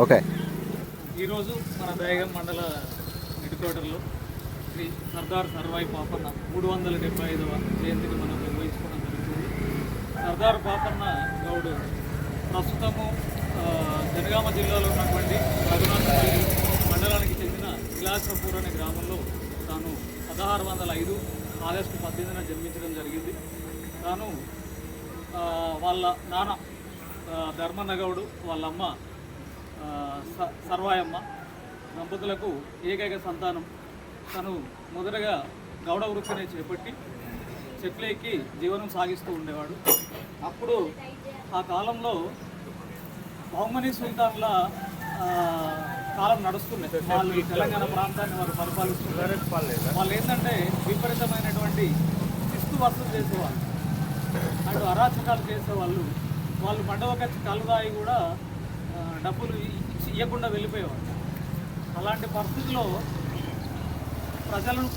Okay. ఈరోజు మన దయగం మండల హెడ్క్వార్టర్లో శ్రీ సర్దార్ సర్వాయి పాపన్న 375వ జయంతిని మనం నిర్వహించుకోవడం జరుగుతుంది. సర్దార్ పాపన్న గౌడ్ ప్రస్తుతము జనగామ జిల్లాలో ఉన్నటువంటి రఘునాథపల్లి మండలానికి చెందిన ఇలాసపూర్ అనే గ్రామంలో తాను 1605 ఆగస్టు 18న జన్మించడం జరిగింది. తాను వాళ్ళ నాన్న ధర్మన్న గౌడు, వాళ్ళమ్మ సర్వాయమ్మ దంపతులకు ఏకైక సంతానం. తను మొదటగా గౌడ వృత్తిని చేపట్టి చెట్లెక్కి జీవనం సాగిస్తూ ఉండేవాడు. అప్పుడు ఆ కాలంలో బహుమని సుల్తాన్ల కాలం నడుస్తుంది. వాళ్ళు తెలంగాణ ప్రాంతాన్ని వారు పరిపాలిస్తున్నారు. వాళ్ళు ఏంటంటే విపరీతమైనటువంటి శిస్తు వసూలు చేసేవాళ్ళు, అటు అరాచకాలు చేసేవాళ్ళు. వాళ్ళు మండవకచ్చి కలుదాయి కూడా డబ్బులు ఇవ్వకుండా వెళ్ళిపోయేవారు. అలాంటి పరిస్థితిలో ప్రజలను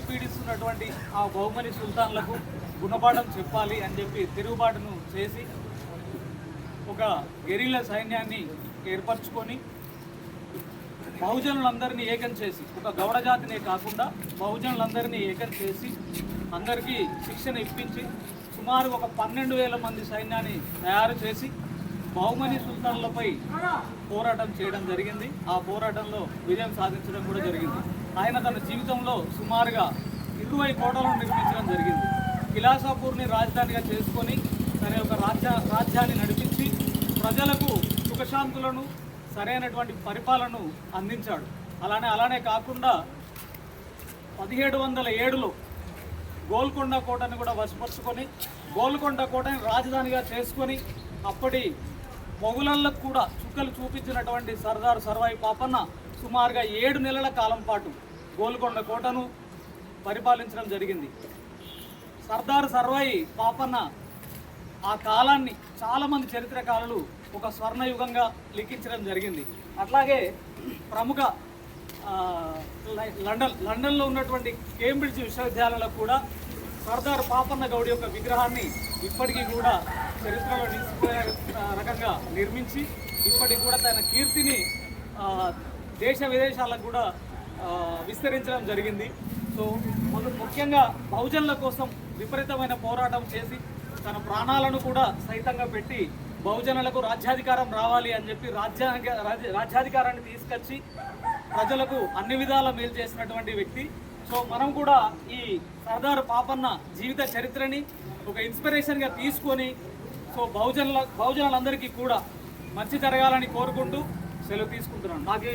పీడిస్తున్నటువంటి ఆ బహుమని సుల్తాన్లకు గుణపాఠం చెప్పాలి అని చెప్పి తిరుగుబాటును చేసి ఒక గెరిల్లా సైన్యాన్ని ఏర్పరచుకొని బహుజనులందరినీ ఏకం చేసి, ఒక గౌడ జాతినే కాకుండా బహుజనులందరినీ ఏకం చేసి అందరికీ శిక్షణ ఇప్పించి సుమారు ఒక 12,000 మంది సైన్యాన్ని తయారు చేసి బహుమని సుల్తాన్లపై పోరాటం చేయడం జరిగింది. ఆ పోరాటంలో విజయం సాధించడం కూడా జరిగింది. ఆయన తన జీవితంలో సుమారుగా 20 కోటలను నిర్మించడం జరిగింది. కిలాసాపూర్ని రాజధానిగా చేసుకొని తన యొక్క రాజ్యాన్ని నడిపించి ప్రజలకు సుఖశాంతులను, సరైనటువంటి పరిపాలనను అందించాడు. అలానే కాకుండా 1707లో గోల్కొండ కోటను కూడా వశపరుచుకొని గోల్కొండ కోటని రాజధానిగా చేసుకొని అప్పటి మొఘలులకు కూడా చుక్కలు చూపించినటువంటి సర్దార్ సర్వాయి పాపన్న సుమారుగా 7 నెలల కాలం పాటు గోల్కొండ కోటను పరిపాలించడం జరిగింది. సర్దార్ సర్వాయి పాపన్న ఆ కాలాన్ని చాలామంది చరిత్రకారులు ఒక స్వర్ణయుగంగా లిఖించడం జరిగింది. అట్లాగే ప్రముఖ లండన్లో ఉన్నటువంటి కేంబ్రిడ్జ్ విశ్వవిద్యాలయంలో కూడా సర్దార్ పాపన్న గౌడ్ యొక్క విగ్రహాన్ని ఇప్పటికీ కూడా చరిత్రలో నిలిచిపోయే రకంగా నిర్మించి ఇప్పటికి కూడా తన కీర్తిని దేశ విదేశాలకు కూడా విస్తరించడం జరిగింది. సో ముఖ్యంగా బహుజనుల కోసం విపరీతమైన పోరాటం చేసి తన ప్రాణాలను కూడా సైతంగా పెట్టి బహుజనులకు రాజ్యాధికారం రావాలి అని చెప్పి రాజ్యాధికారాన్ని తీసుకొచ్చి ప్రజలకు అన్ని విధాల మేలు చేసినటువంటి వ్యక్తి. సో మనం కూడా ఈ సర్దార్ పాపన్న జీవిత చరిత్రని ఒక ఇన్స్పిరేషన్గా తీసుకొని సో బహుజనులందరికీ కూడా మంచి జరగాలని కోరుకుంటూ సెలవు తీసుకుంటున్నాను. నాకు